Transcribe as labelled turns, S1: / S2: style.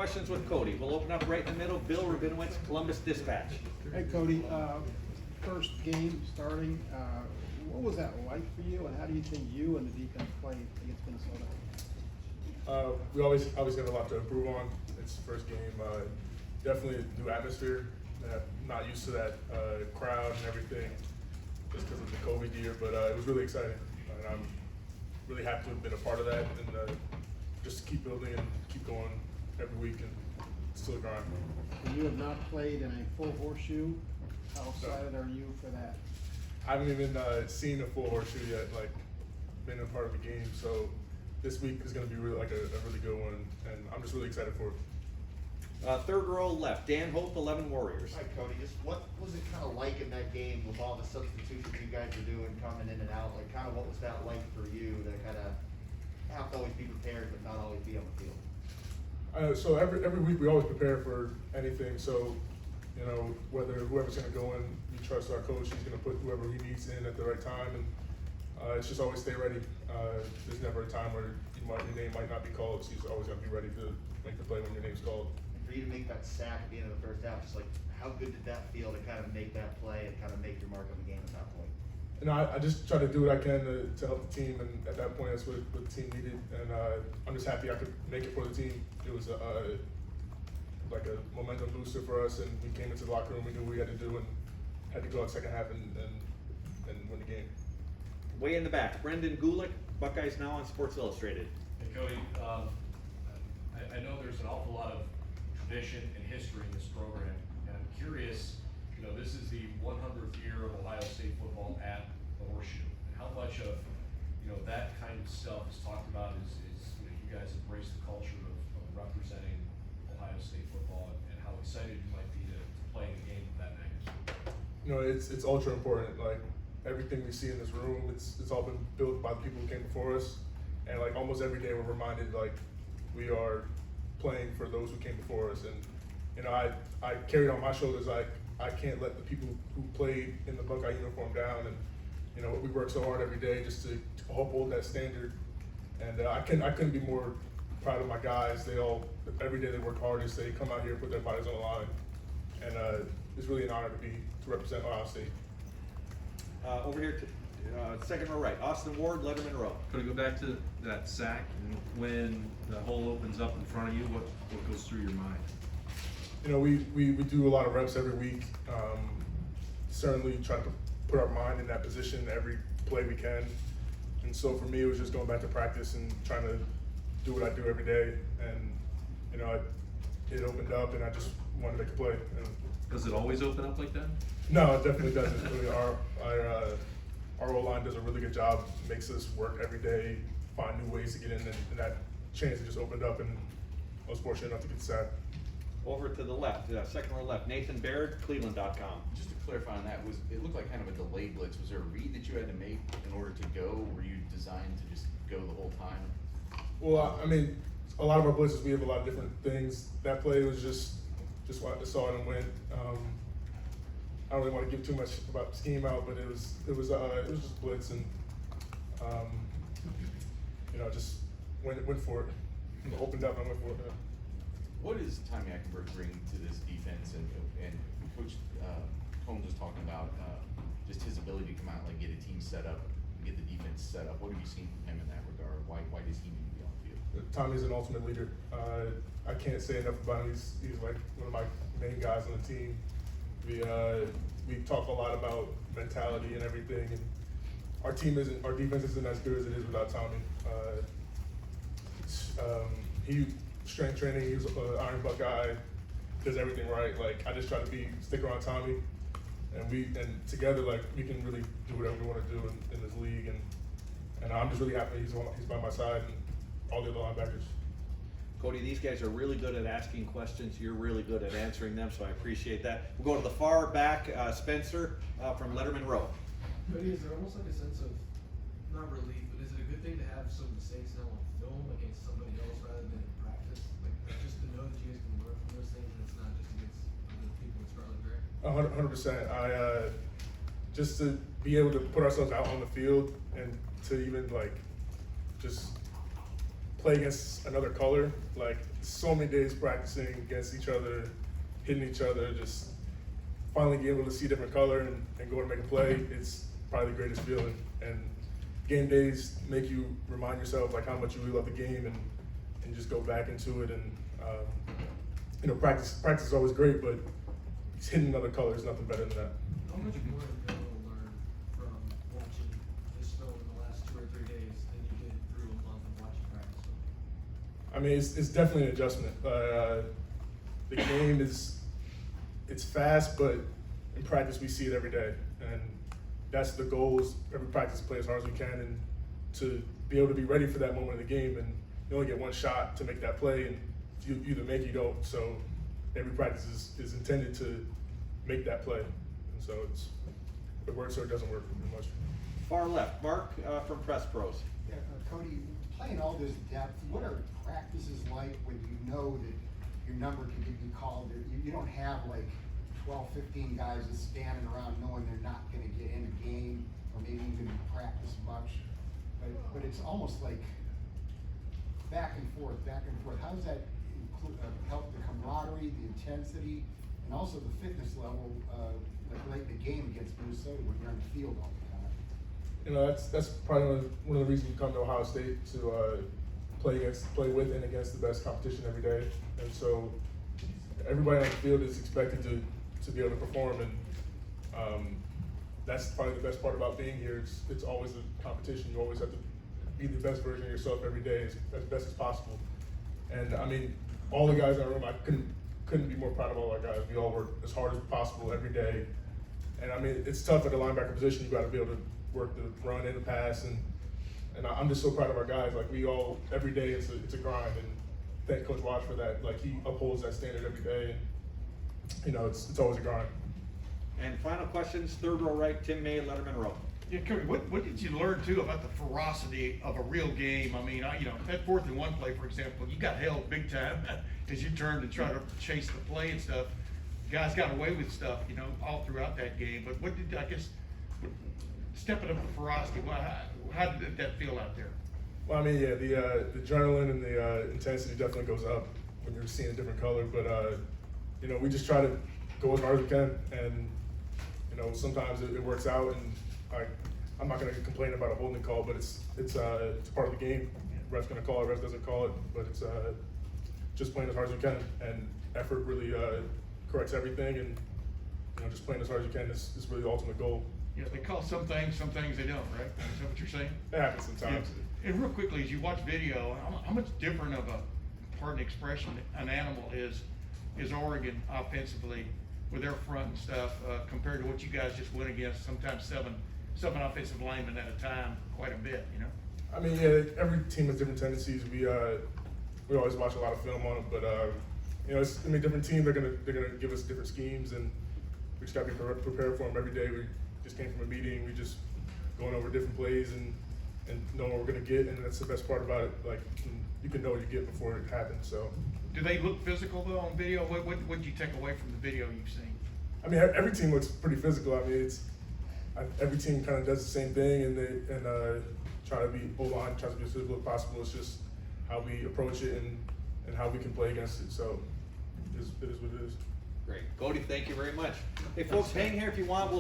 S1: questions with Cody. We'll open up right in the middle. Bill Rabinowitz, Columbus Dispatch.
S2: Hey Cody, first game starting, what was that like for you, and how do you think you and the defense played against Minnesota?
S3: We always got a lot to improve on. It's the first game. Definitely a new atmosphere. I'm not used to that crowd and everything just because of the COVID year, but it was really exciting. And I'm really happy to have been a part of that and just keep building and keep going every week and still grind.
S2: You have not played in a full horseshoe. How excited are you for that?
S3: I haven't even seen a full horseshoe yet, like been a part of the game. So this week is going to be really, like a really good one, and I'm just really excited for it.
S1: Third row left, Dan Hope, 11 Warriors.
S4: Hi Cody, just what was it kind of like in that game with all the substitutions you guys were doing, coming in and out? Like, kind of what was that like for you to kind of have to always be prepared but not always be on the field?
S3: So every week we always prepare for anything. So, you know, whether whoever's going to go in, we trust our coach. He's going to put whoever he needs in at the right time, and it's just always stay ready. There's never a time where your name might not be called, so you always got to be ready to make the play when your name's called.
S4: For you to make that sack at the end of the first half, just like how good did that feel to kind of make that play and kind of make your mark on the game at that point?
S3: And I just try to do what I can to help the team, and at that point that's what the team needed, and I'm just happy I could make it for the team. It was like a momentum booster for us, and we came into the locker room, we knew what we had to do, and had to go out second half and win the game.
S1: Way in the back, Brendan Gulick, Buckeyes Now on Sports Illustrated.
S5: Hey Cody, I know there's an awful lot of tradition and history in this program, and I'm curious, you know, this is the 100th year of Ohio State football at the Horseshoe, and how much of, you know, that kind of stuff is talked about is you know, you guys embrace the culture of representing Ohio State football, and how excited you might be to play in a game of that magnitude.
S3: You know, it's ultra important. Like everything we see in this room, it's all been built by the people who came before us, and like almost every day we're reminded like we are playing for those who came before us. And you know, I carried on my shoulders like I can't let the people who played in the Buckeye uniform down, and you know we work so hard every day just to uphold that standard. And I couldn't be more proud of my guys. They all every day they work hard. They come out here, put their bodies on the line, and it's really an honor to represent Ohio State.
S1: Over here to second row right, Austin Ward, Letterman Row.
S6: Going to go back to that sack, and when the hole opens up in front of you, what goes through your mind?
S3: You know, we do a lot of reps every week. Certainly try to put our mind in that position every play we can. And so for me, it was just going back to practice and trying to do what I do every day. And you know, it opened up, and I just wanted to make a play. And
S6: Does it always open up like that?
S3: no, it definitely doesn't. Really, our O-line does a really good job. Makes us work every day, find new ways to get in, and that chance just opened up, and I was fortunate enough to get the sack.
S1: Over to the left, second row left, Nathan Baird, Cleveland.com.
S7: Just to clarify on that, it looked like kind of a delayed blitz. Was there a read that you had to make in order to go? Were you designed to just go the whole time?
S3: Well, I mean, a lot of our blitzes, we have a lot of different things. That play was just what I saw it and went. I don't really want to give too much about the scheme out, but it was just blitz, and you know, just went for it. Opened up and went for it.
S7: What does Tommy Eichenberg bring to this defense? And Coach Holmes was talking about just his ability to come out and like get a team set up, get the defense set up. What have you seen from him in that regard? Why does he need to be on the field?
S3: Tommy's an ultimate leader. I can't say enough about him. He's like one of my main guys on the team. We talk a lot about mentality and everything, and our defense isn't as good as it is without Tommy. He strength training. He's an Iron Buckeye, does everything right. Like I just try to stick around Tommy, and together like we can really do whatever we want to do in this league, and I'm just really happy he's by my side and all the other linebackers.
S1: Cody, these guys are really good at asking questions. You're really good at answering them, so I appreciate that. We'll go to the far back, Spencer from Letterman Row.
S8: Cody, is there almost like a sense of, not relief, but is it a good thing to have some mistakes now on film against somebody else rather than in practice? Like, just to know that you guys can learn from those things and it's not just against other people in Scarlet Gray?
S3: 100%. Just to be able to put ourselves out on the field and to even like just play against another color. Like so many days practicing against each other, hitting each other, just finally being able to see a different color and go and make a play. It's probably the greatest feeling. And game days make you remind yourself like how much you really love the game and just go back into it. And you know, practice is always great, but hitting another color is nothing better than that.
S8: How much more are you able to learn from watching this film in the last 2 or 3 days than you did through a month of watching practice film?
S3: I mean, it's definitely an adjustment. The game it's fast, but in practice we see it every day, and that's the goal. Is every practice to play as hard as we can, and to be able to be ready for that moment in the game. And you only get one shot to make that play, and you either make it or you don't. So every practice is intended to make that play, and so it works or it doesn't work pretty much.
S1: Far left, Mark from Press Pros.
S9: Yeah, Cody, playing all this depth, what are practices like when you know that your number can be called? You don't have like 12, 15 guys just standing around knowing they're not gonna get in a game or maybe even practice much. But it's almost like back and forth, back and forth. How does that help the camaraderie, the intensity, and also the fitness level, like the game against Minnesota when you're on the field all the time?
S3: You know, that's probably one of the reasons you come to Ohio State, to play with and against the best competition every day. And so everybody on the field is expected to be able to perform, and that's probably the best part about being here. It's always a competition. You always have to be the best version of yourself every day as best as possible. And I mean, all the guys in our room, I couldn't be more proud of all our guys. We all work as hard as possible every day. And I mean, it's tough at the linebacker position. You got to be able to work the run and the pass, and I'm just so proud of our guys. Like we all, every day it's a grind, and thank Coach Watch for that. Like he upholds that standard every day, and you know, it's always a grind.
S1: And final questions, third row right, Tim May, Letterman row.
S10: Yeah, Cody, what did you learn too about the ferocity of a real game? I mean, you know, that 4th and 1 play, for example, you got held big time as you turned to try to chase the play and stuff. Guys got away with stuff, you know, all throughout that game. But what did, I guess, stepping up the ferocity, how did that feel out there?
S3: Well, I mean, yeah, the adrenaline and the intensity definitely goes up when you're seeing a different color. But you know, we just try to go as hard as we can, and you know, sometimes it works out. And I'm not going to complain about a holding call, but it's part of the game. Ref's going to call it, ref doesn't call it, but it's just playing as hard as we can, and effort really corrects everything. And you know, just playing as hard as you can is really the ultimate goal.
S10: Yeah, they call some things they don't, right? Is that what you're saying?
S3: It happens sometimes.
S10: Yeah. And real quickly, as you watch video, how much different of a, pardon the expression, an animal is Oregon offensively with their front and stuff compared to what you guys just went against? Sometimes seven offensive linemen at a time, quite a bit, you know.
S3: I mean, yeah, every team has different tendencies. We always watch a lot of film on them, but you know, it's gonna be a different team. They're gonna give us different schemes, and we just gotta be prepared for them every day. We just came from a meeting. We just going over different plays and knowing what we're gonna get, and that's the best part about it. Like you can know what you get before it happens. So.
S10: Do they look physical though on video? What did you take away from the video you've seen?
S3: I mean, every team looks pretty physical. I mean, every team kind of does the same thing, and try to be O-line, try to be as physical as possible. It's just how we approach it and how we can play against it. So it is what it is.
S1: Great. Cody, thank you very much. Hey folks, hang here if you want. We'll